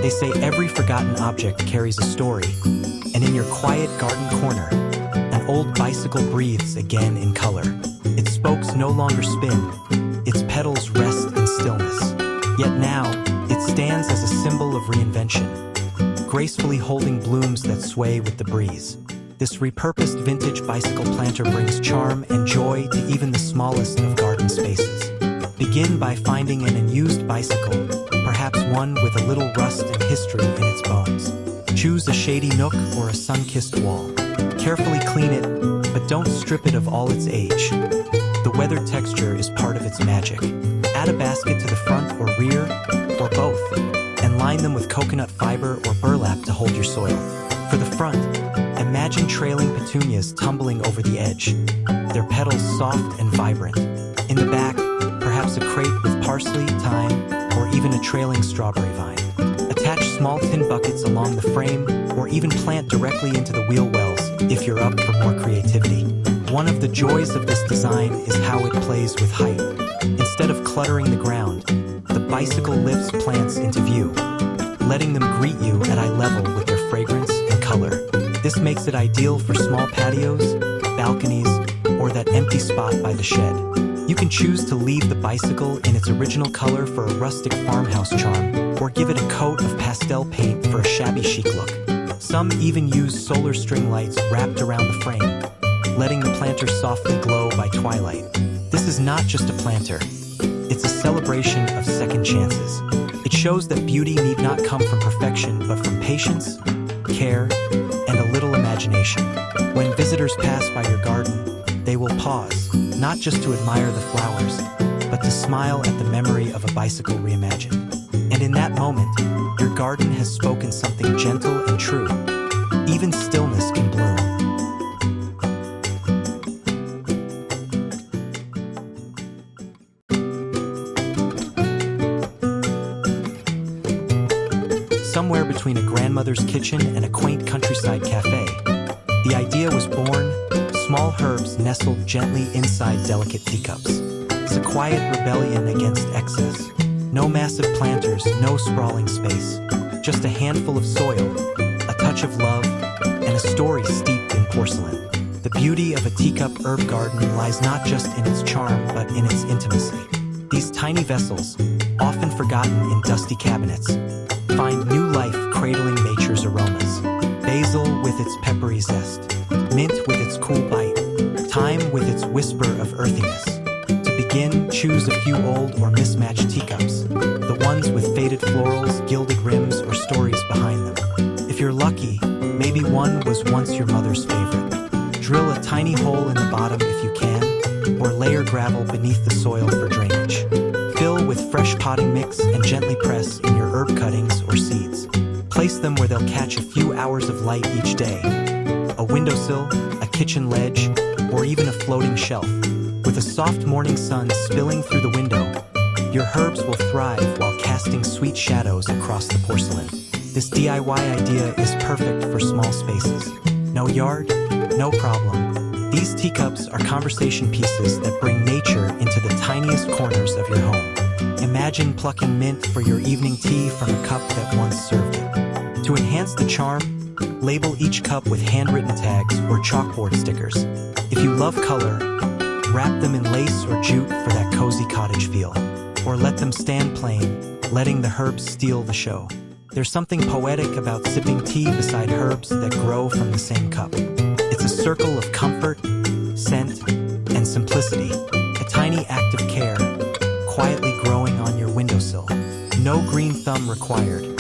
They say every forgotten object carries a story, and in your quiet garden corner, an old bicycle breathes again in color. Its spokes no longer spin, its pedals rest in stillness. Yet now, it stands as a symbol of reinvention, gracefully holding blooms that sway with the breeze. This repurposed vintage bicycle planter brings charm and joy to even the smallest of garden spaces. Begin by finding an unused bicycle, perhaps one with a little rust and history in its bones. Choose a shady nook or a sun-kissed wall. Carefully clean it, but don't strip it of all its age. The weathered texture is part of its magic. Add a basket to the front or rear, or both, and line them with coconut fiber or burlap to hold your soil. For the front, imagine trailing petunias tumbling over the edge, their petals soft and vibrant. In the back, perhaps a crate with parsley, thyme, or even a trailing strawberry vine. Attach small tin buckets along the frame, or even plant directly into the wheel wells if you're up for more creativity. One of the joys of this design is how it plays with height. Instead of cluttering the ground, the bicycle lifts plants into view, letting them greet you at eye level with their fragrance and color. This makes it ideal for small patios, balconies, or that empty spot by the shed. You can choose to leave the bicycle in its original color for a rustic farmhouse charm, or give it a coat of pastel paint for a shabby chic look. Some even use solar string lights wrapped around the frame, letting the planter softly glow by twilight. This is not just a planter. It's a celebration of second chances. It shows that beauty need not come from perfection, but from patience, care, and a little imagination. When visitors pass by your garden, they will pause, not just to admire the flowers, but to smile at the memory of a bicycle reimagined. And in that moment, your garden has spoken something gentle and true. Even stillness can bloom. Somewhere between a grandmother's kitchen and a quaint countryside cafe, the idea was born. Small herbs nestled gently inside delicate teacups. It's a quiet rebellion against excess. No massive planters, no sprawling space. Just a handful of soil, a touch of love, and a story steeped in porcelain. The beauty of a teacup herb garden lies not just in its charm, but in its intimacy. These tiny vessels, often forgotten in dusty cabinets, find new life cradling nature's aromas. Basil with its peppery zest, mint with its cool bite, thyme with its whisper of earthiness. To begin, choose a few old or mismatched teacups, the ones with faded florals, gilded rims, or stories behind them. If you're lucky, maybe one was once your mother's favorite. Drill a tiny hole in the bottom if you can, or layer gravel beneath the soil for drainage. Fill with fresh potting mix and gently press in your herb cuttings or seeds. Place them where they'll catch a few hours of light each day. A windowsill, a kitchen ledge, or even a floating shelf. With a soft morning sun spilling through the window, your herbs will thrive while casting sweet shadows across the porcelain. This DIY idea is perfect for small spaces. No yard? No problem. These teacups are conversation pieces that bring nature into the tiniest corners of your home. Imagine plucking mint for your evening tea from a cup that once served it. To enhance the charm, label each cup with handwritten tags or chalkboard stickers. If you love color, wrap them in lace or jute for that cozy cottage feel. Or let them stand plain, letting the herbs steal the show. There's something poetic about sipping tea beside herbs that grow from the same cup. It's a circle of comfort, scent, and simplicity. A tiny act of care, quietly growing on your windowsill. No green thumb required.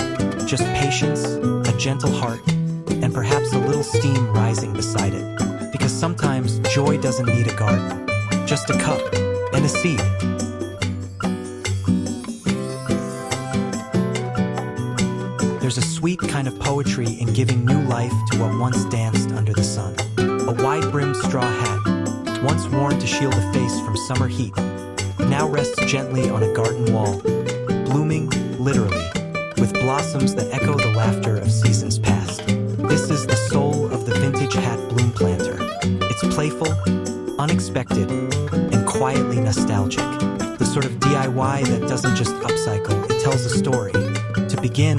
Just patience, a gentle heart, and perhaps a little steam rising beside it. Because sometimes joy doesn't need a garden, just a cup and a seed. There's a sweet kind of poetry in giving new life to what once danced under the sun. A wide-brimmed straw hat, once worn to shield a face from summer heat, now rests gently on a garden wall, blooming, literally, with blossoms that echo the laughter of seasons past. This is the soul of the vintage hat bloom planter. It's playful, unexpected, and quietly nostalgic. The sort of DIY that doesn't just upcycle, it tells a story. To begin,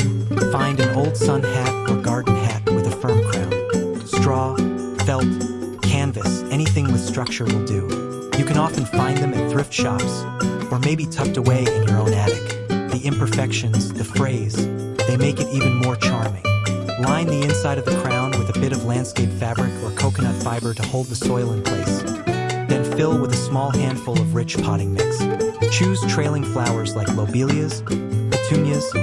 Find an old sun hat or garden hat with a firm crown. Straw, felt, canvas, anything with structure will do. You can often find them at thrift shops, or maybe tucked away in your own attic. The imperfections, the frays, they make it even more charming. Line the inside of the crown with a bit of landscape fabric or coconut fiber to hold the soil in place. Then fill with a small handful of rich potting mix. Choose trailing flowers like lobelias, petunias,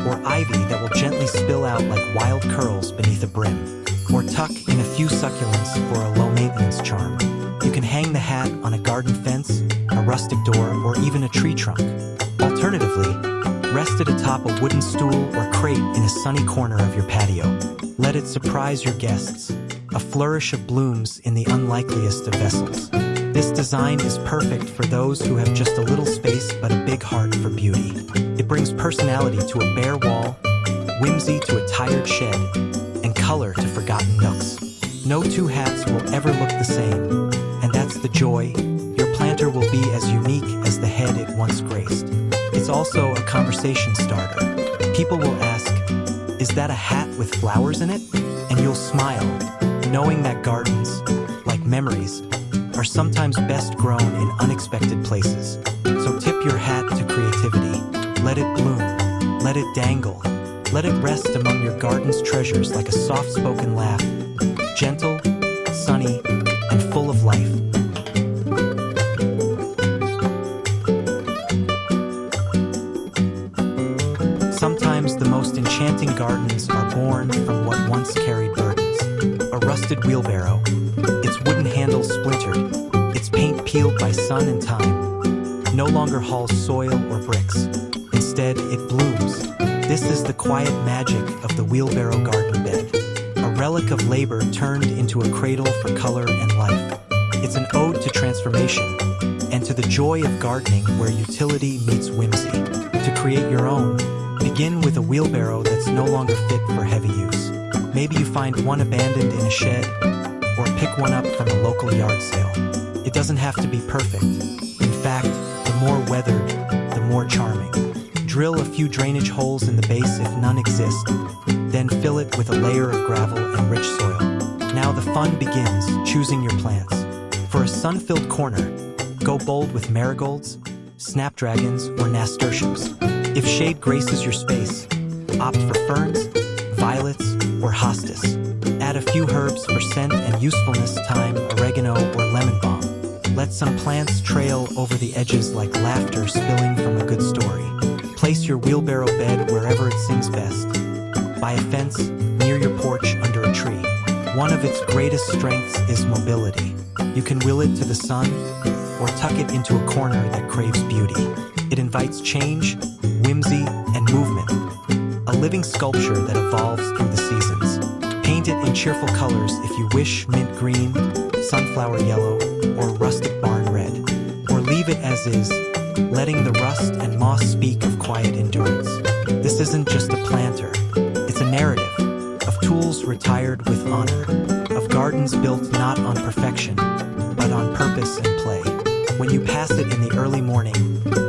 or ivy that will gently spill out like wild curls beneath a brim. Or tuck in a few succulents for a low-maintenance charm. You can hang the hat on a garden fence, a rustic door, or even a tree trunk. Alternatively, rest it atop a wooden stool or crate in a sunny corner of your patio. Let it surprise your guests. A flourish of blooms in the unlikeliest of vessels. This design is perfect for those who have just a little space but a big heart for beauty. It brings personality to a bare wall, whimsy to a tired shed, and color to forgotten nooks. No two hats will ever look the same, and that's the joy. Your planter will be as unique as the head it once graced. It's also a conversation starter. People will ask, "Is that a hat with flowers in it?" And you'll smile, knowing that gardens, like memories, are sometimes best grown in unexpected places. So tip your hat to creativity. Let it bloom. Let it dangle. Let it rest among your garden's treasures like a soft-spoken laugh, gentle, sunny, and full of life. Sometimes the most enchanting gardens are born from what once carried burdens. A rusted wheelbarrow, its wooden handles splintered, its paint peeled by sun and time, no longer hauls soil or bricks. Instead, it blooms. This is the quiet magic of the wheelbarrow garden bed, a relic of labor turned into a cradle for color and life. It's an ode to transformation and to the joy of gardening where utility meets whimsy. To create your own, begin with a wheelbarrow that's no longer fit for heavy use. Maybe you find one abandoned in a shed, or pick one up from a local yard sale. It doesn't have to be perfect. In fact, the more weathered, the more charming. Drill a few drainage holes in the base if none exist, then fill it with a layer of gravel and rich soil. Now the fun begins, choosing your plants. For a sun-filled corner, go bold with marigolds, snapdragons, or nasturtiums. If shade graces your space, opt for ferns, violets, or hostas. Add a few herbs for scent and usefulness: thyme, oregano, or lemon balm. Let some plants trail over the edges like laughter spilling from a good story. Place your wheelbarrow bed wherever it sings best. By a fence, near your porch, under a tree. One of its greatest strengths is mobility. You can wheel it to the sun, or tuck it into a corner that craves beauty. It invites change, whimsy, and movement. A living sculpture that evolves through the seasons. Paint it in cheerful colors if you wish: mint green, sunflower yellow, or rustic barn red. Or leave it as is, letting the rust and moss speak of quiet endurance. This isn't just a planter. It's a narrative of tools retired with honor, of gardens built not on perfection, but on purpose and play. When you pass it in the early morning,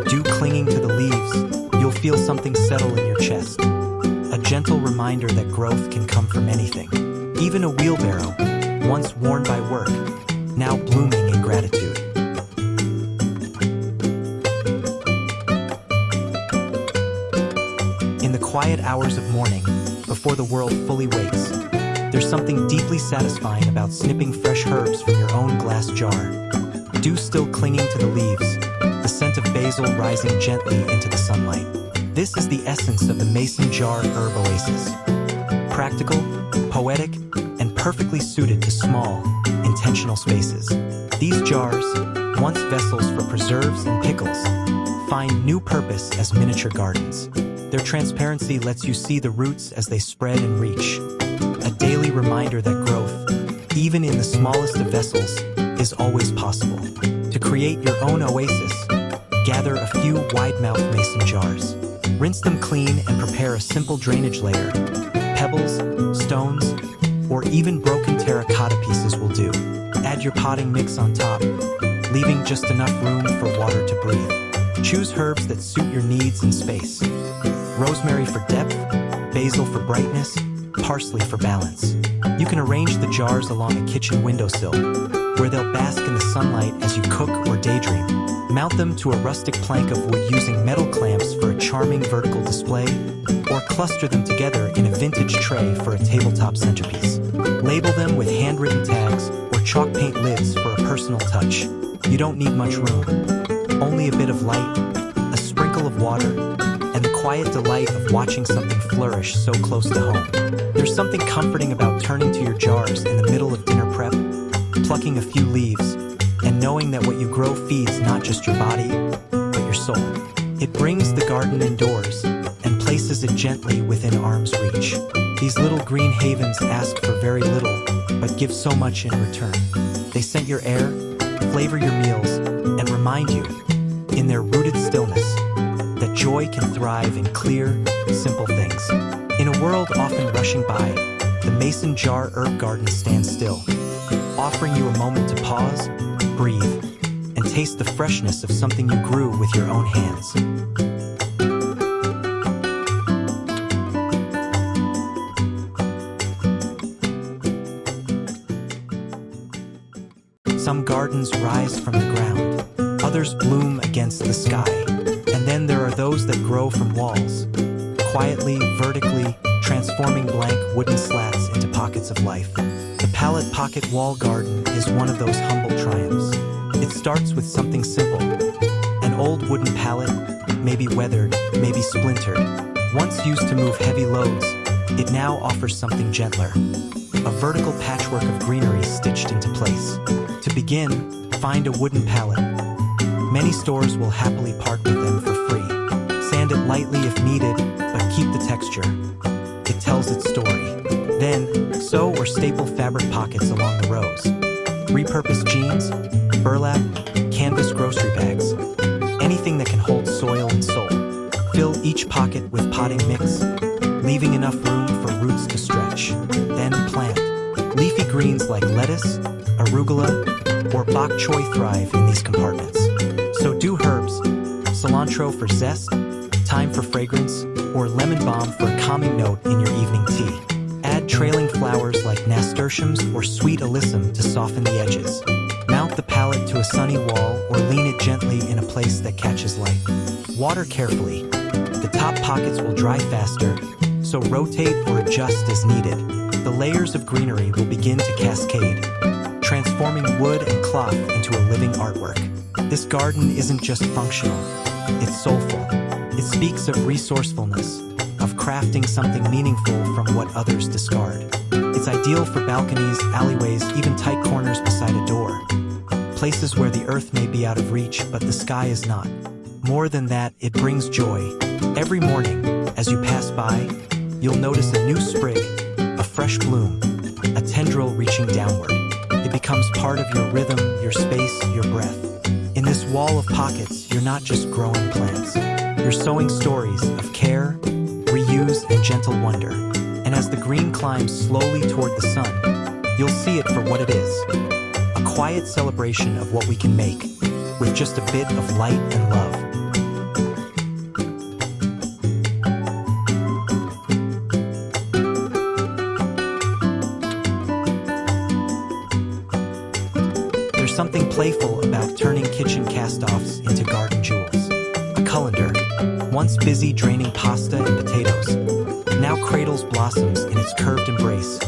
dew clinging to the leaves, you'll feel something settle in your chest. A gentle reminder that growth can come from anything. Even a wheelbarrow, once worn by work, now blooming in gratitude. In the quiet hours of morning, before the world fully wakes, there's something deeply satisfying about snipping fresh herbs from your own glass jar. Dew still clinging to the leaves, the scent of basil rising gently into the sunlight. This is the essence of the mason jar herb oasis. Practical, poetic, and perfectly suited to small, intentional spaces. These jars, once vessels for preserves and pickles, find new purpose as miniature gardens. Their transparency lets you see the roots as they spread and reach. A daily reminder that growth, even in the smallest of vessels, is always possible. To create your own oasis, gather a few wide-mouth mason jars. Rinse them clean and prepare a simple drainage layer. Pebbles, stones, or even broken terracotta pieces will do. Add your potting mix on top, leaving just enough room for water to breathe. Choose herbs that suit your needs and space. Rosemary for depth, basil for brightness, parsley for balance. You can arrange the jars along a kitchen windowsill, where they'll bask in the sunlight as you cook or daydream. Mount them to a rustic plank of wood using metal clamps for a charming vertical display, or cluster them together in a vintage tray for a tabletop centerpiece. Label them with handwritten tags or chalk paint lids for a personal touch. You don't need much room, only a bit of light, a sprinkle of water, and the quiet delight of watching something flourish so close to home. There's something comforting about turning to your jars in the middle of dinner prep, plucking a few leaves, and knowing that what you grow feeds not just your body, but your soul. It brings the garden indoors and places it gently within arm's reach. These little green havens ask for very little, but give so much in return. They scent your air, flavor your meals, and remind you, in their rooted stillness, that joy can thrive in clear, simple things. In a world often rushing by, the mason jar herb garden stands still, offering you a moment to pause, breathe, and taste the freshness of something you grew with your own hands. Some gardens rise from the ground, others bloom against the sky, and then there are those that grow from walls, quietly, vertically, transforming blank wooden slats into pockets of life. The pallet pocket wall garden is one of those humble triumphs. It starts with something simple. An old wooden pallet, maybe weathered, maybe splintered. Once used to move heavy loads, it now offers something gentler. A vertical patchwork of greenery stitched into place. To begin, find a wooden pallet. Many stores will happily part with them for free. Sand it lightly if needed, but keep the texture. It tells its story. Then, sew or staple fabric pockets along the rows. Repurpose jeans, burlap, canvas grocery bags. Anything that can hold soil and soul. Fill each pocket with potting mix, leaving enough room for roots to stretch. Then plant. Leafy greens like lettuce, arugula, or bok choy thrive in these compartments. So do herbs, cilantro for zest, thyme for fragrance, or lemon balm for a calming note in your evening tea. Add trailing flowers like nasturtiums or sweet alyssum to soften the edges. Mount the pallet to a sunny wall or lean it gently in a place that catches light. Water carefully. The top pockets will dry faster, so rotate or adjust as needed. The layers of greenery will begin to cascade, transforming wood and cloth into a living artwork. This garden isn't just functional, it's soulful. It speaks of resourcefulness, of crafting something meaningful from what others discard. It's ideal for balconies, alleyways, even tight corners beside a door. Places where the earth may be out of reach, but the sky is not. More than that, it brings joy. Every morning, as you pass by, you'll notice a new sprig, a fresh bloom, a tendril reaching downward. It becomes part of your rhythm, your space, your breath. In this wall of pockets, you're not just growing plants. You're sowing stories of care, reuse, and gentle wonder. And as the green climbs slowly toward the sun, you'll see it for what it is. A quiet celebration of what we can make, with just a bit of light and love. There's something playful about turning kitchen cast-offs into garden jewels. A colander, once busy draining pasta and potatoes, now cradles blossoms in its curved embrace,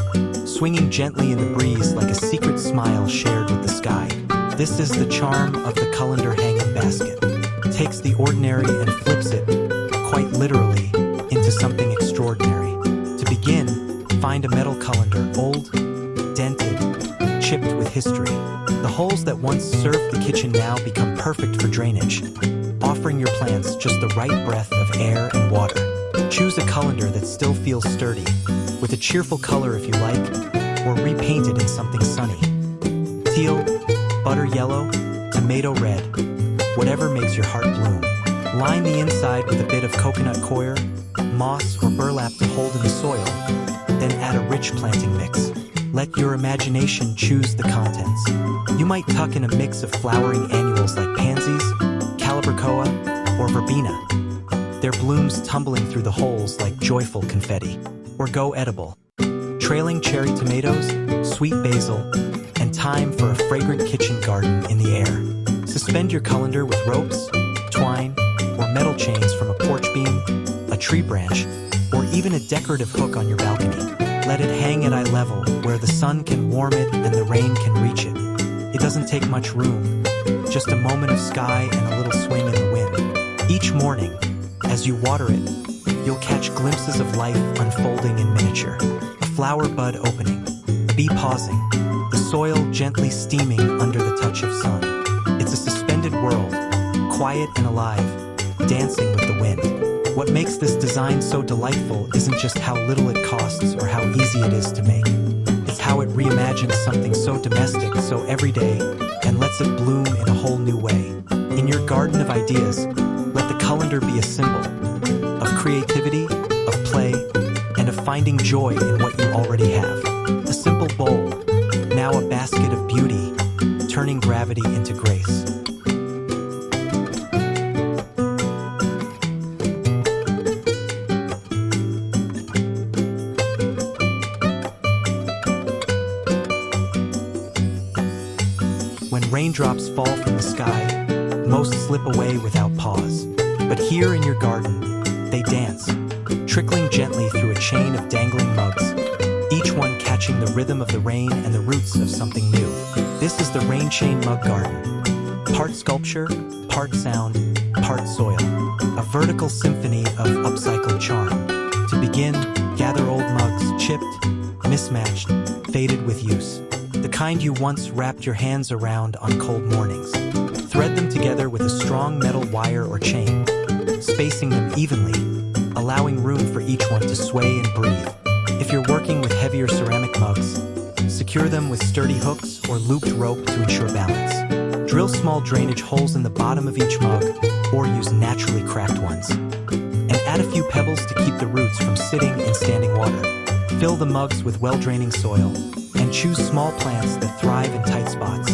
swinging gently in the breeze like a secret smile shared with the sky. This is the charm of the colander hanging basket. It takes the ordinary and flips it, quite literally, into something extraordinary. To begin, find a metal colander, old, dented, chipped with history. The holes that once served the kitchen now become perfect for drainage, offering your plants just the right breath of air and water. Choose a colander that still feels sturdy, with a cheerful color if you like, or repaint it in something sunny. Teal, butter yellow, tomato red, whatever makes your heart bloom. Line the inside with a bit of coconut coir, moss, or burlap to hold in the soil, then add a rich planting mix. Let your imagination choose the contents. You might tuck in a mix of flowering annuals like pansies, calibrachoa, or verbena. their blooms tumbling through the holes like joyful confetti. Or go edible. Trailing cherry tomatoes, sweet basil, and thyme for a fragrant kitchen garden in the air. Suspend your colander with ropes, twine, or metal chains from a porch beam, a tree branch, or even a decorative hook on your balcony. Let it hang at eye level where the sun can warm it and the rain can reach it. It doesn't take much room, just a moment of sky and a little swing in the wind. Each morning, as you water it, you'll catch glimpses of life unfolding in miniature. A flower bud opening, a bee pausing, the soil gently steaming under the touch of sun. It's a suspended world, quiet and alive, dancing with the wind. What makes this design so delightful isn't just how little it costs or how easy it is to make. It's how it reimagines something so domestic, so everyday, and lets it bloom in a whole new way. In your garden of ideas, let the colander be a symbol of creativity, of play, and of finding joy in what you already have. A simple bowl, now a basket of beauty, turning gravity into grace. When raindrops fall from the sky, most slip away without pause. But here in your garden, they dance, trickling gently through a chain of dangling mugs, each one catching the rhythm of the rain and the roots of something new. This is the Rain Chain Mug Garden. Part sculpture, part sound, part soil. A vertical symphony of upcycled charm. To begin, gather old mugs, chipped, mismatched, faded with use. The kind you once wrapped your hands around on cold mornings. Thread them together with a strong metal wire or chain, spacing them evenly, allowing room for each one to sway and breathe. If you're working with heavier ceramic mugs, secure them with sturdy hooks or looped rope to ensure balance. Drill small drainage holes in the bottom of each mug, or use naturally cracked ones. And add a few pebbles to keep the roots from sitting in standing water. Fill the mugs with well-draining soil, and choose small plants that thrive in tight spots.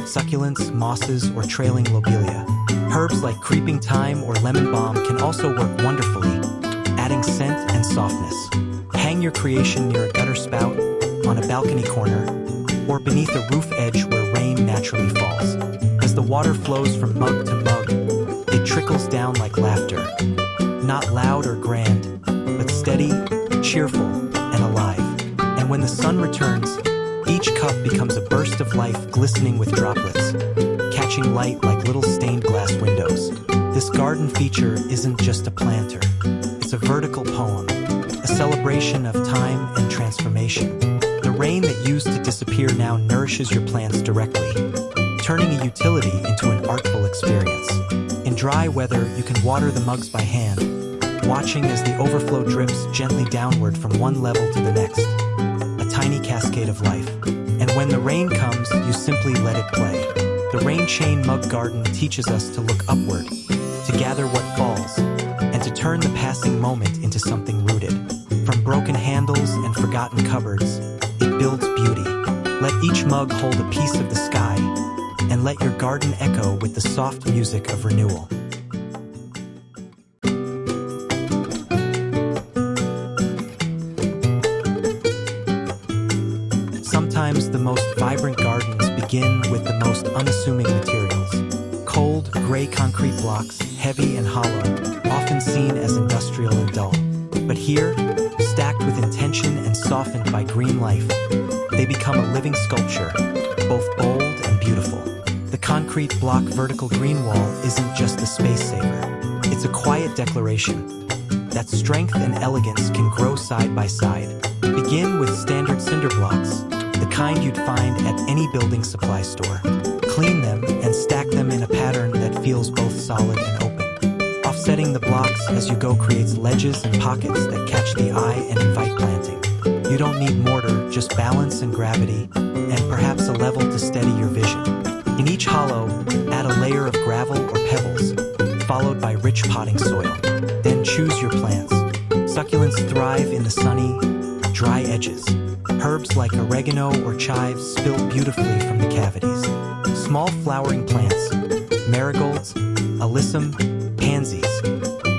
Succulents, mosses, or trailing lobelia. Herbs like creeping thyme or lemon balm can also work wonderfully, adding scent and softness. Hang your creation near a gutter spout, on a balcony corner, or beneath a roof edge where rain naturally falls. As the water flows from mug to mug, it trickles down like laughter. Not loud or grand, but steady, cheerful, and alive. And when the sun returns, each cup becomes a burst of life glistening with droplets, catching light like little stained glass windows. This garden feature isn't just a planter. It's a vertical poem, a celebration of time and transformation. The rain that used to disappear now nourishes your plants directly, turning a utility into an artful experience. In dry weather, you can water the mugs by hand, watching as the overflow drips gently downward from one level to the next. A tiny cascade of life. And when the rain comes, you simply let it play. The Rain Chain Mug Garden teaches us to look upward, to gather what falls, and to turn the passing moment into something rooted. From broken handles and forgotten cupboards, it builds beauty. Let each mug hold a piece of the sky, and let your garden echo with the soft music of renewal. Sometimes the most vibrant gardens begin with the most unassuming materials. Cold, gray concrete blocks, heavy and hollow, often seen as industrial and dull. But here, stacked with intention and softened by green life, they become a living sculpture, both bold and beautiful. The concrete block vertical green wall isn't just a space saver. It's a quiet declaration that strength and elegance can grow side by side. Begin with standard cinder blocks, the kind you'd find at any building supply store. Clean them and stack them in a pattern that feels both solid and open. Offsetting the blocks as you go creates ledges and pockets that catch the eye and invite planting. You don't need mortar, just balance and gravity, and perhaps a level to steady your vision. In each hollow, add a layer of gravel or pebbles, followed by rich potting soil. Then choose your plants. Succulents thrive in the sunny, dry edges. Herbs like oregano or chives spill beautifully from the cavities. Small flowering plants, marigolds, alyssum, pansies,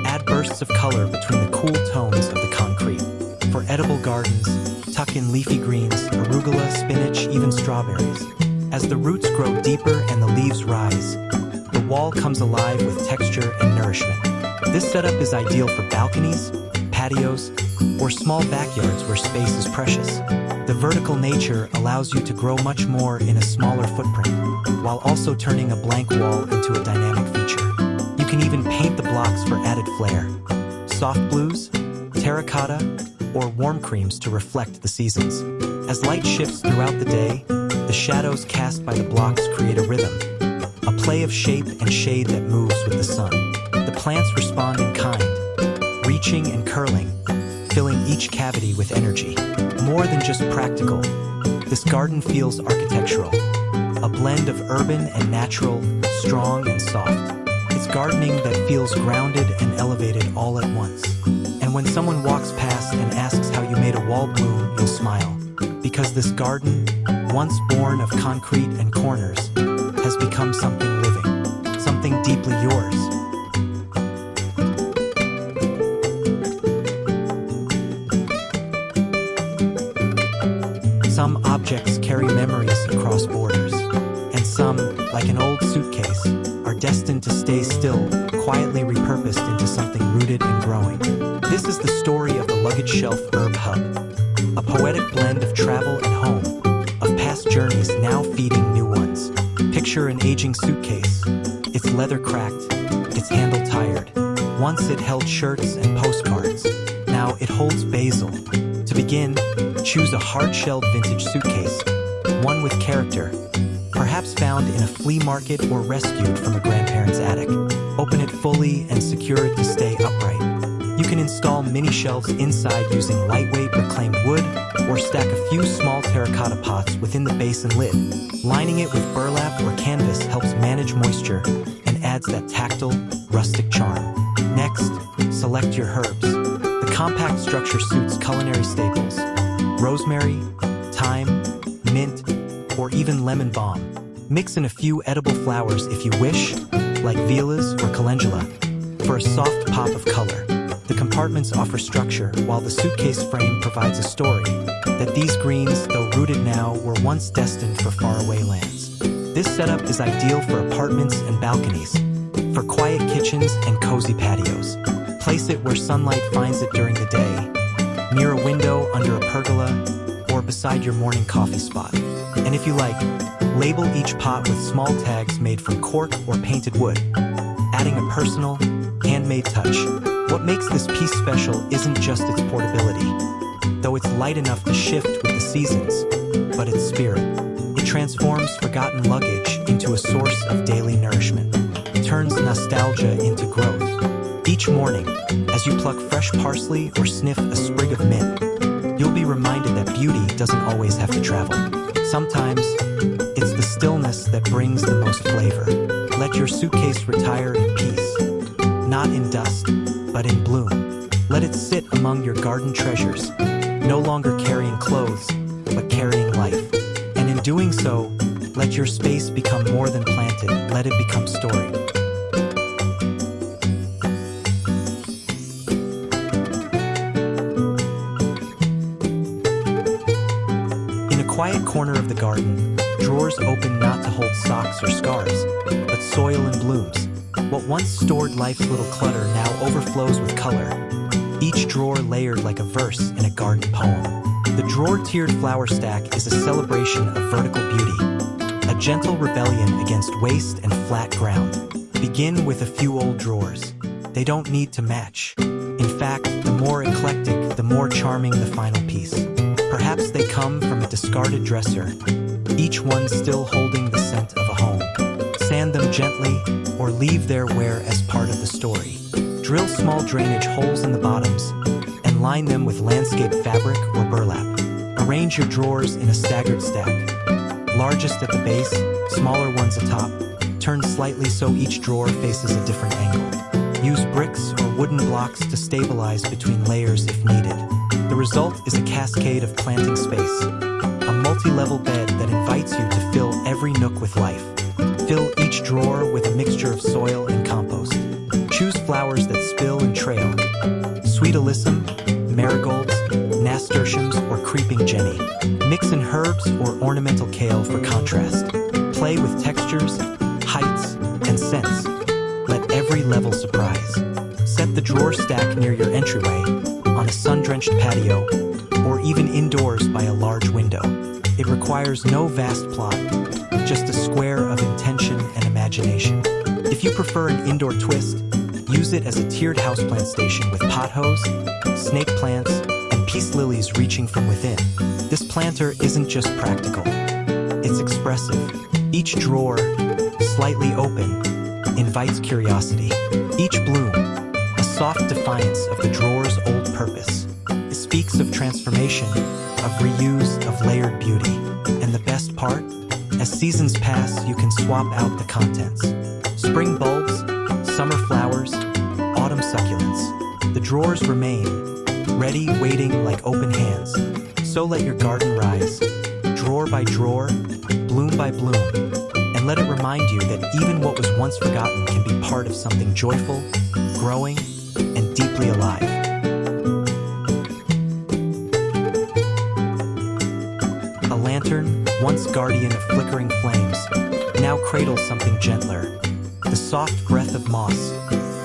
add bursts bursts of color between the cool tones of the concrete. For edible gardens, tuck in leafy greens, arugula, spinach, even strawberries. As the roots grow deeper and the leaves rise, the wall comes alive with texture and nourishment. This setup is ideal for balconies, patios, or small backyards where space is precious. The vertical nature allows you to grow much more in a smaller footprint, while also turning a blank wall into a dynamic feature. You can even paint the blocks for added flair. Soft blues, terracotta, or warm creams to reflect the seasons. As light shifts throughout the day, the shadows cast by the blocks create a rhythm, a play of shape and shade that moves with the sun. The plants respond in kind, reaching and curling, filling each cavity with energy. More than just practical, this garden feels architectural, a blend of urban and natural, strong and soft. It's gardening that feels grounded and elevated all at once. And when someone walks past and asks how you made a wall bloom, you'll smile. Because this garden, once born of concrete and corners, has become something living, something deeply yours. Some objects carry memories across borders, and some, like an old suitcase, are destined to stay still, quietly repurposed into something rooted and growing. This is the story of the Luggage Shelf Herb Hub, a poetic blend of travel and home, of past journeys now feeding new ones. Picture an aging suitcase, its leather cracked, its handle tired. Once it held shirts and postcards, now it holds basil. To begin, choose a hard-shelled vintage suitcase, one with character, perhaps found in a flea market or rescued from a grandparent's attic. Open it fully and secure it to stay upright. You can install mini shelves inside using lightweight reclaimed wood or stack a few small terracotta pots within the base and lid. Lining it with burlap or canvas helps manage moisture and adds that tactile, rustic charm. Next, select your herbs. The compact structure suits culinary staples: rosemary, thyme, mint, or even lemon balm. Mix in a few edible flowers if you wish, like violas or calendula, for a soft pop of color. The compartments offer structure, while the suitcase frame provides a story that these greens, though rooted now, were once destined for faraway lands. This setup is ideal for apartments and balconies, for quiet kitchens and cozy patios. Place it where sunlight finds it during the day, near a window, under a pergola, or beside your morning coffee spot. And if you like, label each pot with small tags made from cork or painted wood, adding a personal, handmade touch. What makes this piece special isn't just its portability, though it's light enough to shift with the seasons, but its spirit. It transforms forgotten luggage into a source of daily nourishment, turns nostalgia into growth. Each morning, as you pluck fresh parsley or sniff a sprig of mint, you'll be reminded that beauty doesn't always have to travel. Sometimes, it's the stillness that brings the most flavor. Let your suitcase retire in peace, not in dust, but in bloom. Let it sit among your garden treasures, no longer carrying clothes, but carrying life. And in doing so, let your space become more than planted, let it become storied. In a quiet corner of the garden, drawers open not to hold socks or scarves, but soil and blooms. What once stored life's little clutter now overflows with color, each drawer layered like a verse in a garden poem. The drawer-tiered flower stack is a celebration of vertical beauty, a gentle rebellion against waste and flat ground. Begin with a few old drawers. They don't need to match. In fact, the more eclectic, the more charming the final piece. Perhaps they come from a discarded dresser, each one still holding the scent of a home. Sand them gently, or leave their wear as part of the story. Drill small drainage holes in the bottoms, and line them with landscape fabric or burlap. Arrange your drawers in a staggered stack, largest at the base, smaller ones atop. Turn slightly so each drawer faces a different angle. Use bricks or wooden blocks to stabilize between layers if needed. The result is a cascade of planting space, a multi-level bed that invites you to fill every nook with life. Fill each drawer with a mixture of soil and compost. Choose flowers that spill and trail. Sweet alyssum, marigolds, nasturtiums, or creeping jenny. Mix in herbs or ornamental kale for contrast. Play with textures, heights, and scents. Let every level surprise. Set the drawer stack near your entryway, on a sun-drenched patio, or even indoors by a large window. It requires no vast plot, just a square of intention and imagination. If you prefer an indoor twist, use it as a tiered houseplant station with pothos, snake plants, and peace lilies reaching from within. This planter isn't just practical, it's expressive. Each drawer, slightly open, invites curiosity. Each bloom, a soft defiance of the drawer's old purpose. It speaks of transformation, of reuse, of layered beauty. And the best part? As seasons pass, you can swap out the contents. Spring bulbs, summer flowers, autumn succulents. The drawers remain, ready, waiting like open hands. So let your garden rise, drawer by drawer, bloom by bloom, and let it remind you that even what was once forgotten can be part of something joyful, growing, and deeply alive. A lantern, once guardian of flickering flames, now cradles something gentler. The soft breath of moss,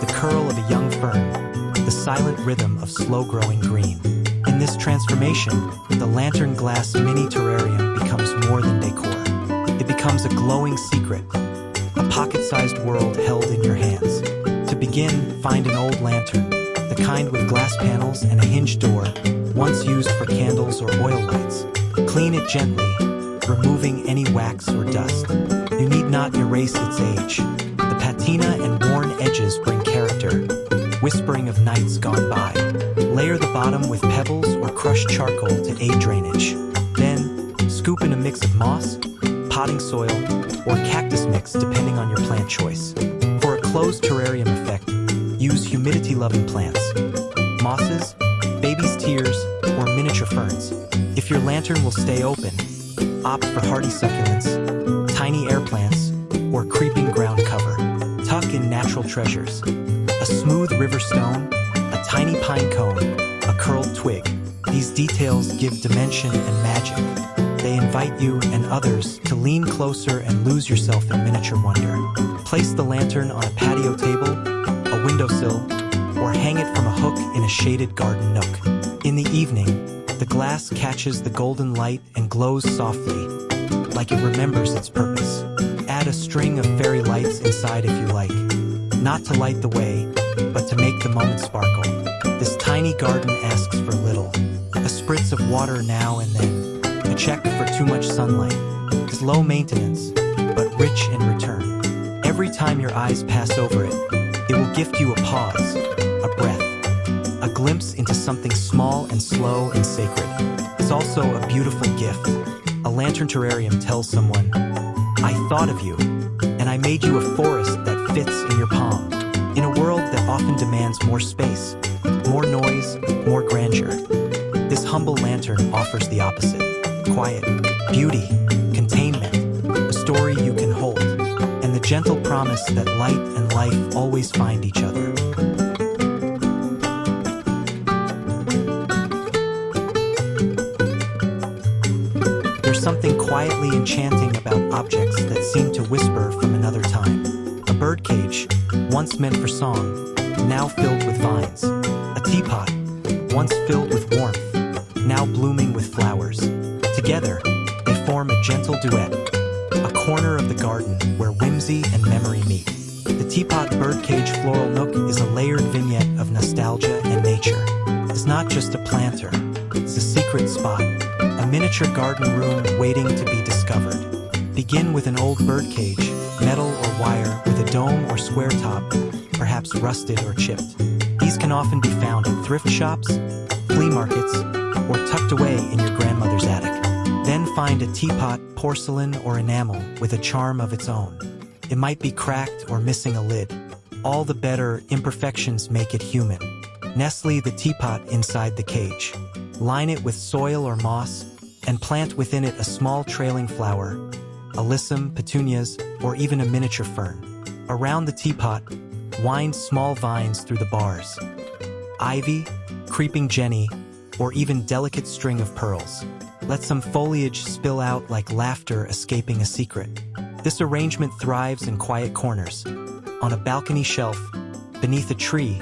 the curl of a young fern, the silent rhythm of slow-growing green. In this transformation, the lantern glass mini terrarium becomes more than decor. It becomes a glowing secret, a pocket-sized world held in your hands. To begin, find an old lantern, the kind with glass panels and a hinged door, once used for candles or oil lights. Clean it gently, removing any wax or dust. You need not erase its age. The patina and worn edges bring character, whispering of nights gone by. Layer the bottom with pebbles or crushed charcoal to aid drainage. Then, scoop in a mix of moss, potting soil, or cactus mix depending on your plant choice. For a closed terrarium effect, use humidity-loving plants, mosses, baby's tears, or miniature ferns. If your lantern will stay open, opt for hardy succulents, tiny air plants, or creeping ground cover. Tuck in natural treasures, a smooth river stone, a tiny pine cone, a curled twig. These details give dimension and magic. They invite you and others to lean closer and lose yourself in miniature wonder. Place the lantern on a patio table, a windowsill, or hang it from a hook in a shaded garden nook. In the evening, the glass catches the golden light and glows softly, like it remembers its purpose. Add a string of fairy lights inside if you like, not to light the way, but to make the moment sparkle. This tiny garden asks for little, a spritz of water now and then, a check for too much sunlight. It's low maintenance, but rich in return. Every time your eyes pass over it, it will gift you a pause, a breath, a glimpse into something small and slow and sacred. It's also a beautiful gift. A lantern terrarium tells someone, I thought of you, and I made you a forest that fits in your palm. In a world that often demands more space, more noise, more grandeur, this humble lantern offers the opposite. Quiet, beauty, containment, a story you can hold, and the gentle promise that light and life always find each other. There's something quietly enchanting about objects that seem to whisper from another time. A birdcage, once meant for song, now filled with vines. A teapot, once filled with warmth, now blooming with flowers. Together, they form a gentle duet, a corner of the garden where whimsy and memory meet. The teapot birdcage floral nook is a layered vignette of nostalgia and nature. It's not just a planter, it's a secret spot, a miniature garden room waiting to be discovered. Begin with an old birdcage, metal or wire with a dome or square top, perhaps rusted or chipped. These can often be found at thrift shops, flea markets, or tucked away in your grandmother's attic. Then find a teapot, porcelain, or enamel with a charm of its own. It might be cracked or missing a lid. All the better, imperfections make it human. Nestle the teapot inside the cage. Line it with soil or moss, and plant within it a small trailing flower, alyssum, petunias, or even a miniature fern. Around the teapot, wind small vines through the bars. Ivy, creeping jenny, or even delicate string of pearls. Let some foliage spill out like laughter escaping a secret. This arrangement thrives in quiet corners, on a balcony shelf, beneath a tree,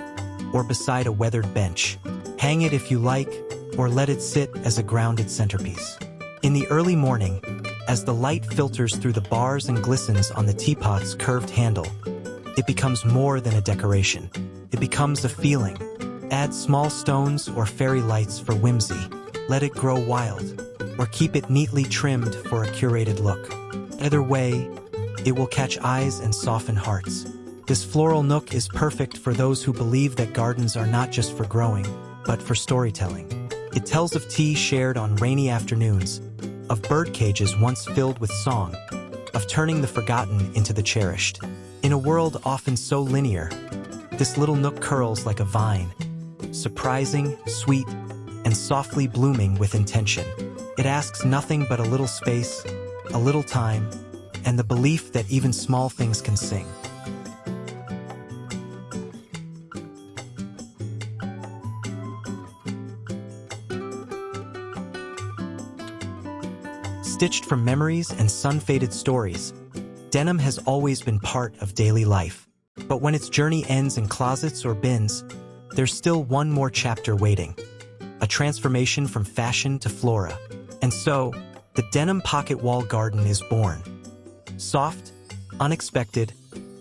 or beside a weathered bench. Hang it if you like, or let it sit as a grounded centerpiece. In the early morning, as the light filters through the bars and glistens on the teapot's curved handle, it becomes more than a decoration. It becomes a feeling. Add small stones or fairy lights for whimsy. Let it grow wild, or keep it neatly trimmed for a curated look. Either way, it will catch eyes and soften hearts. This floral nook is perfect for those who believe that gardens are not just for growing, but for storytelling. It tells of tea shared on rainy afternoons, of bird cages once filled with song, of turning the forgotten into the cherished. In a world often so linear, this little nook curls like a vine, surprising, sweet, and softly blooming with intention. It asks nothing but a little space, a little time, and the belief that even small things can sing. Stitched from memories and sun-faded stories, denim has always been part of daily life. But when its journey ends in closets or bins, there's still one more chapter waiting. A transformation from fashion to flora. And so, the denim pocket wall garden is born. Soft, unexpected,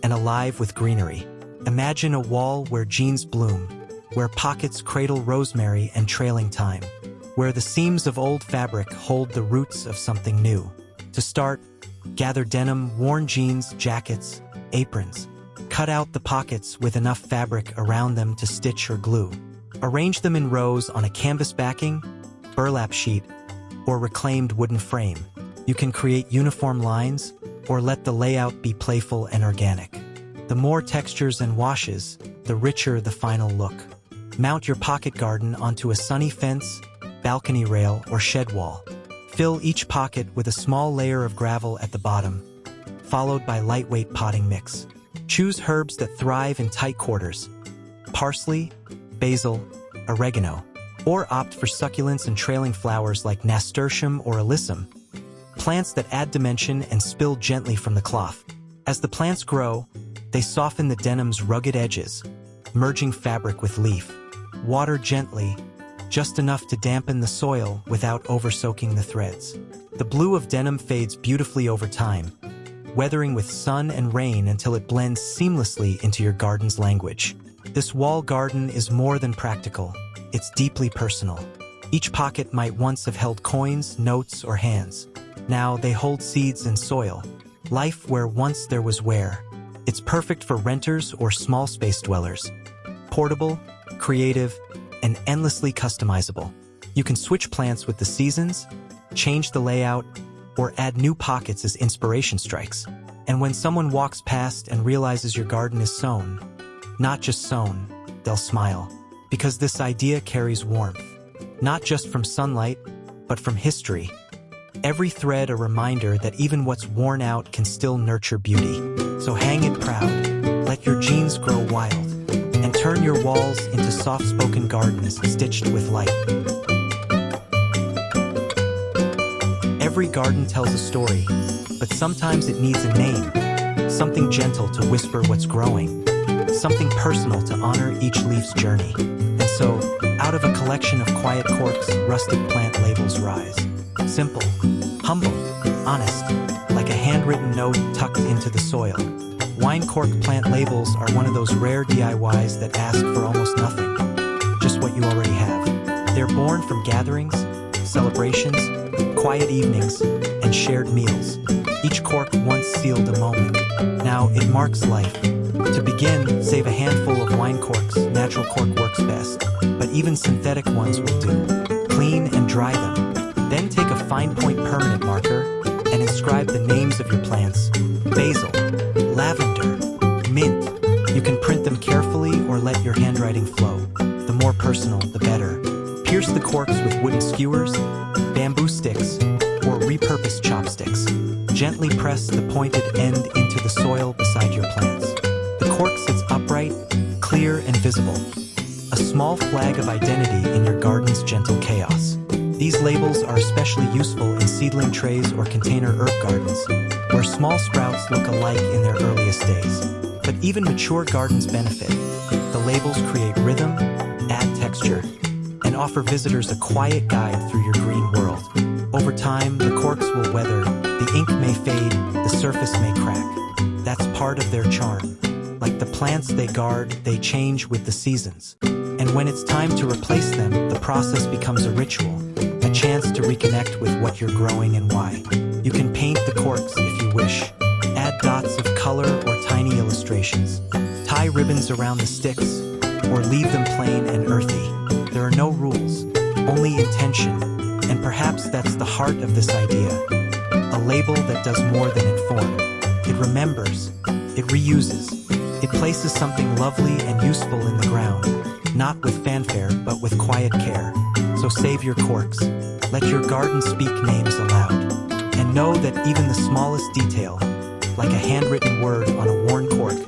and alive with greenery. Imagine a wall where jeans bloom, where pockets cradle rosemary and trailing thyme, where the seams of old fabric hold the roots of something new. To start, gather denim, worn jeans, jackets, aprons. Cut out the pockets with enough fabric around them to stitch or glue. Arrange them in rows on a canvas backing, burlap sheet, or reclaimed wooden frame. You can create uniform lines, or let the layout be playful and organic. The more textures and washes, the richer the final look. Mount your pocket garden onto a sunny fence, balcony rail, or shed wall. Fill each pocket with a small layer of gravel at the bottom, followed by lightweight potting mix. Choose herbs that thrive in tight quarters: parsley, basil, oregano, or opt for succulents and trailing flowers like nasturtium or alyssum, plants that add dimension and spill gently from the cloth. As the plants grow, they soften the denim's rugged edges, merging fabric with leaf. Water gently, just enough to dampen the soil without over-soaking the threads. The blue of denim fades beautifully over time, weathering with sun and rain until it blends seamlessly into your garden's language. This wall garden is more than practical, it's deeply personal. Each pocket might once have held coins, notes, or hands. Now they hold seeds and soil. Life where once there was wear. It's perfect for renters or small space dwellers. Portable, creative, and endlessly customizable. You can switch plants with the seasons, change the layout, or add new pockets as inspiration strikes. And when someone walks past and realizes your garden is sown, not just sown, they'll smile. Because this idea carries warmth, not just from sunlight, but from history. Every thread a reminder that even what's worn out can still nurture beauty. So hang it proud, let your jeans grow wild, and turn your walls into soft-spoken gardens stitched with light. Every garden tells a story, but sometimes it needs a name. Something gentle to whisper what's growing. Something personal to honor each leaf's journey. And so, out of a collection of quiet corks, rustic plant labels rise. Simple, humble, honest, like a handwritten note tucked into the soil. Wine cork plant labels are one of those rare DIYs that ask for almost nothing, just what you already have. They're born from gatherings, celebrations, quiet evenings, and shared meals. Each cork once sealed a moment. Now it marks life. To begin, save a handful of wine corks. Natural cork works best, but even synthetic ones will do. Clean and dry them. Then take a fine point permanent marker and inscribe the names of your plants. Basil, lavender, mint. You can print them carefully or let your handwriting flow. The more personal, the better. Pierce the corks with wooden skewers, bamboo sticks, or repurposed chopsticks. Gently press the pointed end into the soil beside your plants. The cork sits upright, clear, and visible, a small flag of identity in your garden's gentle chaos. These labels are especially useful in seedling trays or container herb gardens, where small sprouts look alike in their earliest days. But even mature gardens benefit. The labels create rhythm, add texture, and offer visitors a quiet guide through your green world. Over time, the corks will weather, the ink may fade, the surface may crack. That's part of their charm. Like the plants they guard, they change with the seasons. And when it's time to replace them, the process becomes a ritual, a chance to reconnect with what you're growing and why. You can paint the corks if you wish, add dots of color or tiny illustrations, tie ribbons around the sticks, or leave them plain and earthy. There are no rules, only intention, and perhaps that's the heart of this idea. A label that does more than inform. It remembers, it reuses, it places something lovely and useful in the ground, not with fanfare but with quiet care. So save your corks, let your garden speak names aloud, and know that even the smallest detail, like a handwritten word on a worn cork,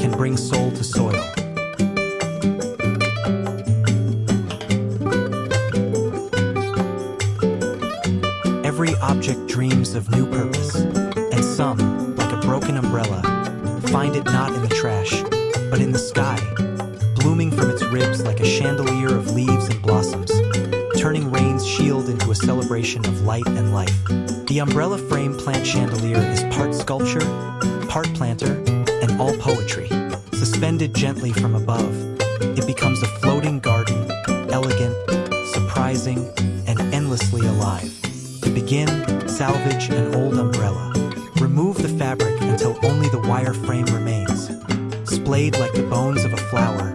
can bring soul to soil. Every object dreams of new purpose, and some, like a broken umbrella, find it not in the trash, but in the sky, blooming from its ribs like a chandelier of leaves and blossoms, turning rain's shield into a celebration of light and life. The umbrella frame plant chandelier is part sculpture, part planter, and all poetry. Suspended gently from above, it becomes a floating garden, elegant, surprising, and endlessly alive. To begin, salvage an old umbrella. Remove the fabric until only the wire frame remains, splayed like the bones of a flower,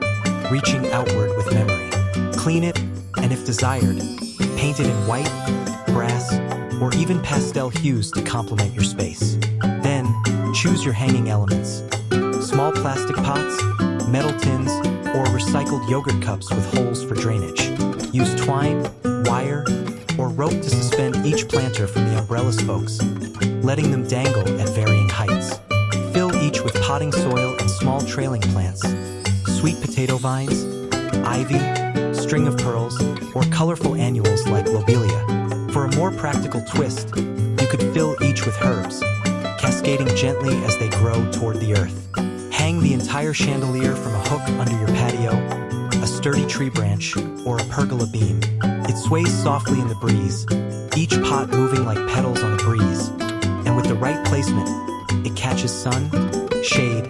reaching outward with memory. Clean it, and if desired, paint it in white, brass, or even pastel hues to complement your space. Then, choose your hanging elements. Small plastic pots, metal tins, or recycled yogurt cups with holes for drainage. Use twine, wire, or rope to suspend each planter from the umbrella spokes, letting them dangle at varying heights. Fill each with potting soil and small trailing plants, sweet potato vines, ivy, string of pearls, or colorful annuals like lobelia. For a more practical twist, you could fill each with herbs, cascading gently as they grow toward the earth. Hang the entire chandelier from a hook under your patio, a sturdy tree branch, or a pergola beam. It sways softly in the breeze, each pot moving like petals on a breeze. And with the right placement, it catches sun, shade,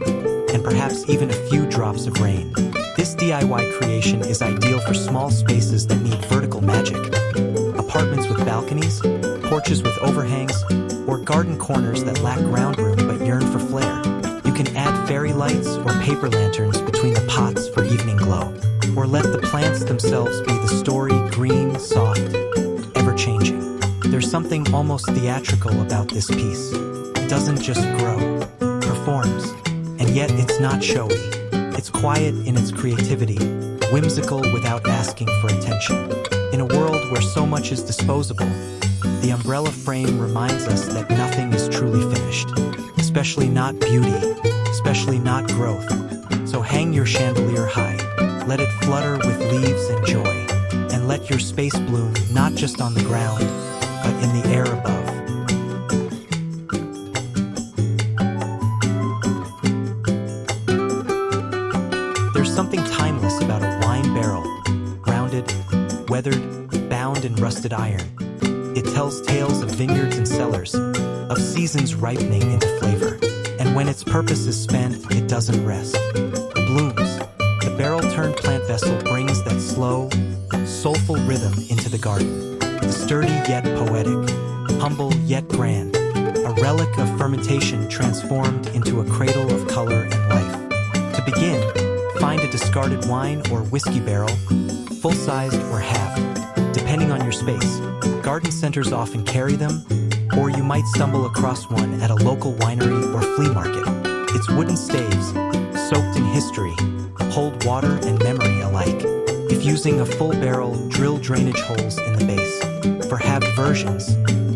and perhaps even a few drops of rain. This DIY creation is ideal for small spaces that need vertical magic. Apartments with balconies, porches with overhangs, or garden corners that lack ground room but yearn for flair. You can add fairy lights or paper lanterns between the pots for evening glow. Or let the plants themselves be the story, green, soft, ever-changing. There's something almost theatrical about this piece. It doesn't just grow, performs, and yet it's not showy. It's quiet in its creativity, whimsical without asking for attention. In a world where so much is disposable, the umbrella frame reminds us that nothing is truly finished, especially not beauty, especially not growth. So hang your chandelier high, let it flutter with leaves and joy, and let your space bloom not just on the ground, but in the air above. There's something timeless about a wine barrel, rounded, weathered, bound in rusted iron. It tells tales of vineyards and cellars, of seasons ripening into flavor. And when its purpose is spent, it doesn't rest. It blooms. The barrel-turned plant vessel brings that slow, soulful rhythm into the garden. The sturdy yet poetic, humble yet grand, a relic of fermentation transformed into a cradle of color and life. To begin, find a discarded wine or whiskey barrel, full-sized or half, depending on your space. Garden centers often carry them, or you might stumble across one at a local winery or flea market. Its wooden staves, soaked in history, hold water and memory alike. If using a full barrel, drill drainage holes in the base. For halved versions,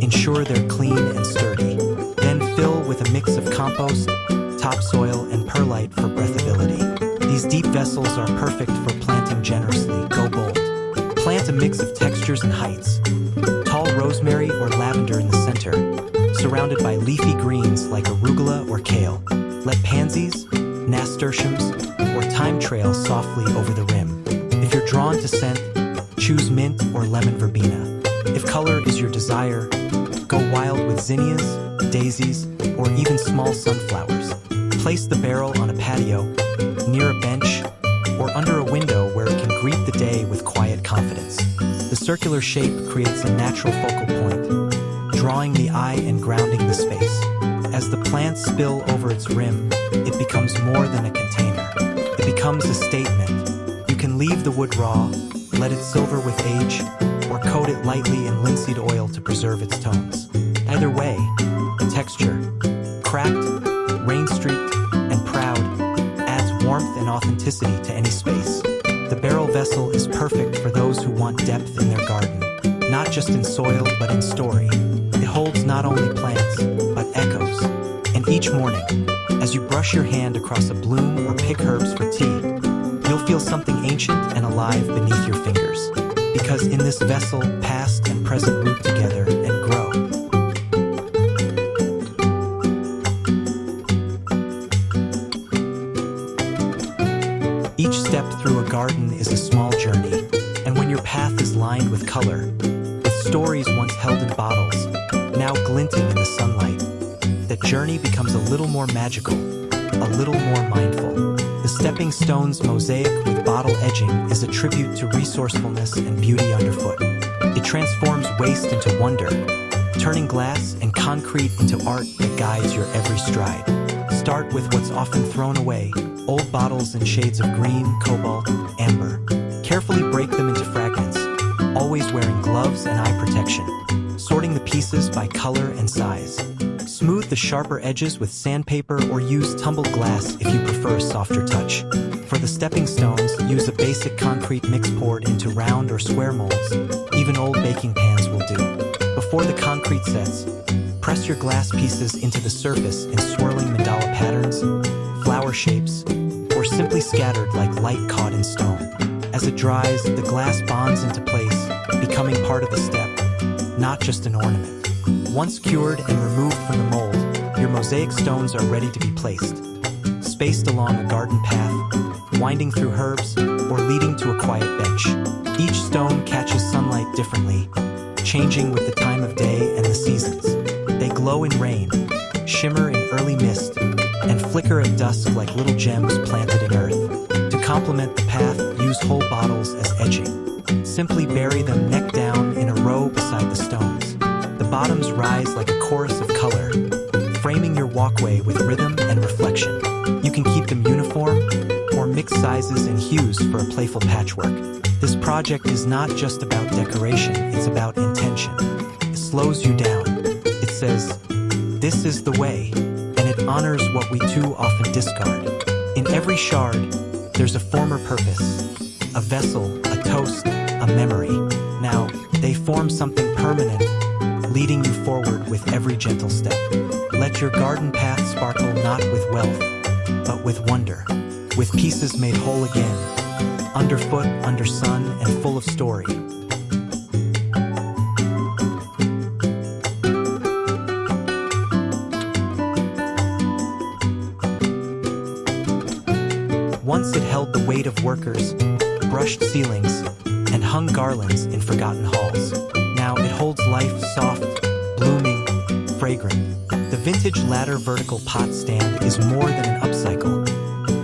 ensure they're clean and sturdy. Then fill with a mix of compost, topsoil, and perlite for breathability. These deep vessels are perfect for planting generously. Go bold. Plant a mix of textures and heights. Tall rosemary or lavender in the center, surrounded by leafy greens like arugula or kale. Let pansies, nasturtiums, or thyme trail softly over the rim. If you're drawn to scent, choose mint or lemon verbena. If color is your desire, go wild with zinnias, daisies, or even small sunflowers. Place the barrel on a patio, near a bench, or under a window where it can greet the day with quiet confidence. The circular shape creates a natural focal point, drawing the eye and grounding the space. As the plants spill over its rim, it becomes more than a container. It becomes a statement. You can leave the wood raw, let it silver with age, or coat it lightly in linseed oil to preserve its tones. Either way, the texture, cracked, rain-streaked, and proud, adds warmth and authenticity to any space. The barrel vessel is perfect for those who want depth in their garden, not just in soil but in story. It holds not only plants, but echoes. And each morning, as you brush your hand across a bloom or pick herbs for tea, you'll feel something ancient and alive beneath your fingers. Because in this vessel, past and present root together and grow. Each step through a garden is a small journey, and when your path is lined with color, with stories once held in bottles, now glinting in the sunlight, that journey becomes a little more magical, a little more mindful. The Stepping Stones mosaic with bottle edging is a tribute to resourcefulness and beauty underfoot. It transforms waste into wonder, turning glass and concrete into art that guides your every stride. Start with what's often thrown away, old bottles in shades of green, cobalt, amber. Carefully break them into fragments, always wearing gloves and eye protection, sorting the pieces by color and size. Smooth the sharper edges with sandpaper or use tumbled glass if you prefer a softer touch. For the stepping stones, use a basic concrete mix poured into round or square molds. Even old baking pans will do. Before the concrete sets, press your glass pieces into the surface in swirling mandala patterns, flower shapes, or simply scattered like light caught in stone. As it dries, the glass bonds into place, becoming part of the step, not just an ornament. Once cured and removed from the mold, your mosaic stones are ready to be placed, spaced along a garden path, winding through herbs, or leading to a quiet bench. Each stone catches sunlight differently, changing with the time of day and the seasons. They glow in rain, shimmer in early mist, and flicker at dusk like little gems planted in earth. To complement the path, use whole bottles as edging. Simply bury them neck down in a row beside the stones. The bottoms rise like a chorus of color, framing your walkway with rhythm and reflection. You can keep them uniform or mix sizes and hues for a playful patchwork. This project is not just about decoration, it's about intention. It slows you down. It says, "This is the way," and it honors what we too often discard. In every shard, there's a former purpose, a vessel, a toast, a memory. Now, they form something permanent, leading you forward with every gentle step. Let your garden path sparkle not with wealth, but with wonder, with pieces made whole again, underfoot, under sun, and full of story. Once it held the weight of workers, brushed ceilings, and hung garlands in forgotten halls. Now it holds life soft, blooming, fragrant. The vintage ladder vertical pot stand is more than an upcycle.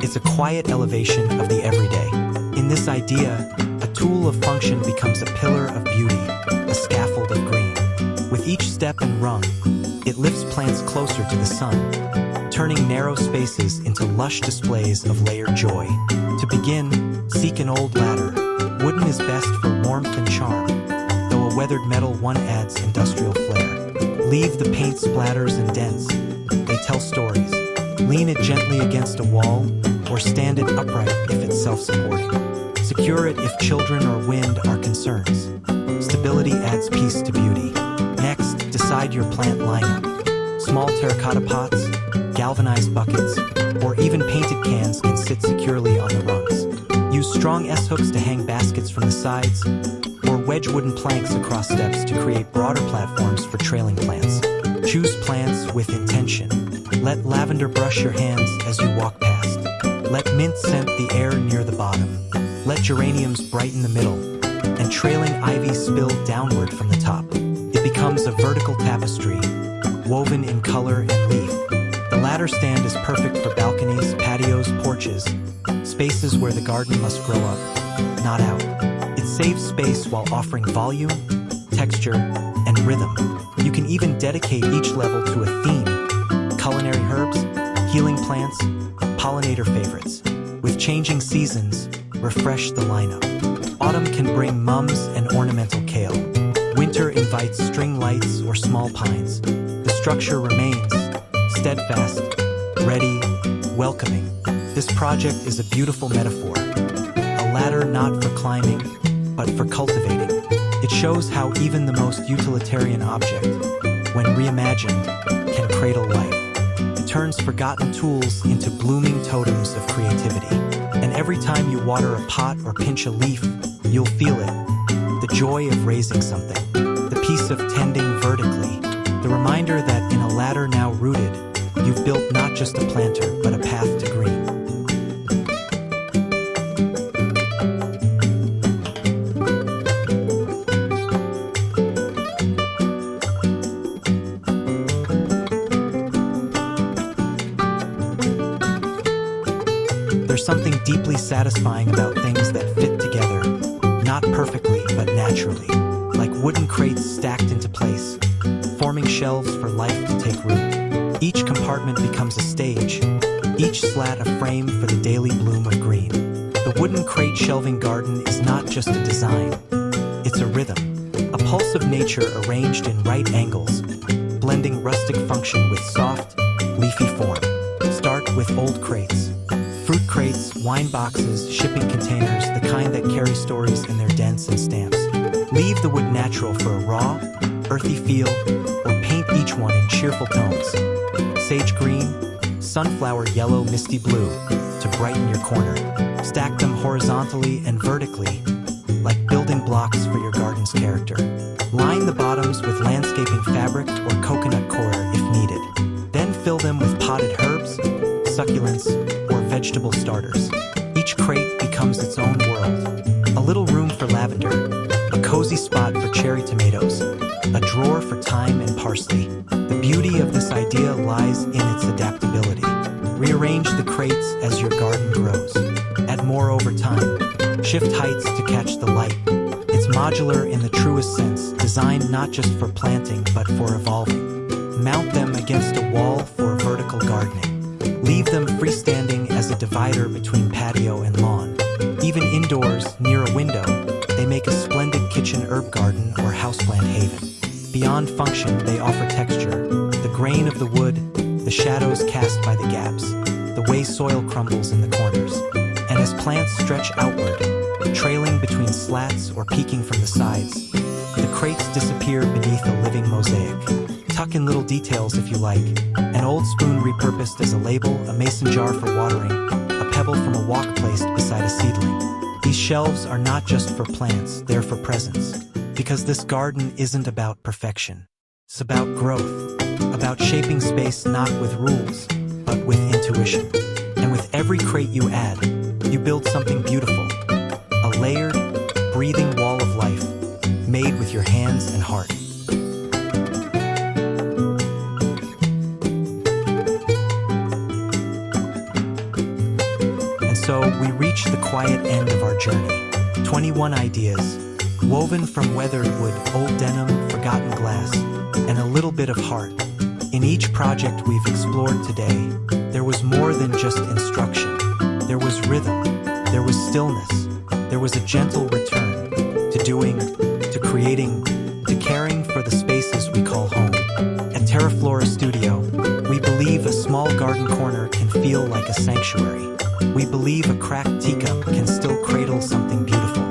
It's a quiet elevation of the everyday. In this idea, a tool of function becomes a pillar of beauty, a scaffold of green. With each step and rung, it lifts plants closer to the sun, turning narrow spaces into lush displays of layered joy. To begin, seek an old ladder. Wooden is best for warmth and charm, though a weathered metal one adds industrial flair. Leave the paint splatters and dents. They tell stories. Lean it gently against a wall, or stand it upright if it's self-supporting. Secure it if children or wind are concerns. Stability adds peace to beauty. Next, decide your plant lineup. Small terracotta pots, galvanized buckets, or even painted cans can sit securely on the rungs. Use strong S-hooks to hang baskets from the sides, or wedge wooden planks across steps to create broader platforms for trailing plants. Choose plants with intention. Let lavender brush your hands as you walk past. Let mint scent the air near the bottom. Let geraniums brighten the middle, and trailing ivy spill downward from the top. It becomes a vertical tapestry, woven in color and leaf. The ladder stand is perfect for balconies, patios, porches, spaces where the garden must grow up, not out. It saves space while offering volume, texture, and rhythm. You can even dedicate each level to a theme: culinary herbs, healing plants, pollinator favorites. With changing seasons, refresh the lineup. Autumn can bring mums and ornamental kale. Winter invites string lights or small pines. The structure remains steadfast, ready, welcoming. This project is a beautiful metaphor. A ladder not for climbing, but for cultivating. It shows how even the most utilitarian object, when reimagined, can cradle life. It turns forgotten tools into blooming totems of creativity. And every time you water a pot or pinch a leaf, you'll feel it. The joy of raising something. The peace of tending vertically. The reminder that in a ladder now rooted, you've built not just a planter, but a path to green. There's something deeply satisfying about things that fit together, not perfectly, but naturally, like wooden crates stacked into place, forming shelves for life to take root. Each compartment becomes a stage, each slat a frame for the daily bloom of green. The wooden crate shelving garden is not just a design, it's a rhythm, a pulse of nature arranged in right angles, blending rustic function with soft, leafy form. Start with old crates. Fruit crates, wine boxes, shipping containers, the kind that carry stories in their dents and stamps. Leave the wood natural for a raw, earthy feel, or paint each one in cheerful tones. Sage green, sunflower yellow, misty blue, to brighten your corner. Stack them horizontally and vertically, like building blocks for your garden's character. Line the bottoms with landscaping fabric or coconut coir if needed. Then fill them with potted herbs, succulents, or vegetable starters. Each crate becomes its own world. A little room for lavender, a cozy spot for cherry tomatoes, a drawer for thyme and parsley. The beauty of this idea lies in its adaptability. Rearrange the crates as your garden grows. Add more over time. Shift heights to catch the light. It's modular in the truest sense, designed not just for planting but for evolving. Mount them against a wall for vertical gardening. Leave them freestanding as a divider between patio and lawn. Even indoors, near a window, they make a splendid kitchen herb garden or houseplant haven. Beyond function, they offer texture. The grain of the wood, the shadows cast by the gaps, the way soil crumbles in the corners. And as plants stretch outward, trailing between slats or peeking from the sides, the crates disappear beneath a living mosaic. Tuck in little details if you like. An old spoon repurposed as a label, a mason jar for watering, a pebble from a walk placed beside a seedling. These shelves are not just for plants, they're for presence. Because this garden isn't about perfection. It's about growth, about shaping space not with rules, but with intuition. And with every crate you add, you build something beautiful. A layered, breathing wall of life, made with your hands and heart. So we reach the quiet end of our journey. 21 ideas, woven from weathered wood, old denim, forgotten glass, and a little bit of heart. In each project we've explored today, there was more than just instruction. There was rhythm, there was stillness, there was a gentle return to doing, to creating, to caring for the spaces we call home. At TERAFLORA Studio, we believe a small garden corner can feel like a sanctuary. We believe a cracked teacup can still cradle something beautiful.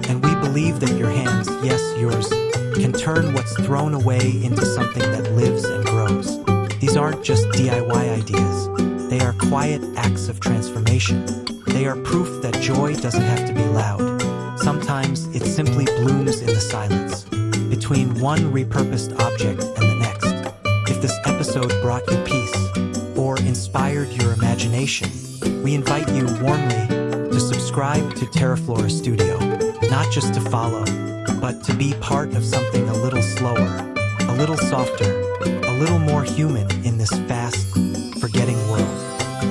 And we believe that your hands, yes, yours, can turn what's thrown away into something that lives and grows. These aren't just DIY ideas. They are quiet acts of transformation. They are proof that joy doesn't have to be loud. Sometimes it simply blooms in the silence, between one repurposed object and the next. If this episode brought you peace or inspired your imagination, we invite you warmly to subscribe to TERAFLORA Studio, not just to follow, but to be part of something a little slower, a little softer, a little more human in this fast, forgetting world.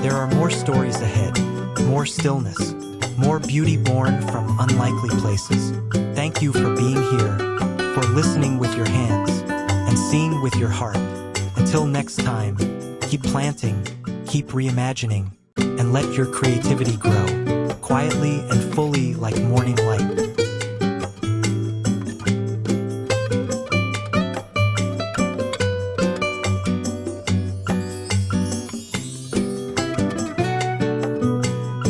There are more stories ahead, more stillness, more beauty born from unlikely places. Thank you for being here, for listening with your hands, and seeing with your heart. Until next time, keep planting, keep reimagining, and let your creativity grow, quietly and fully like morning light.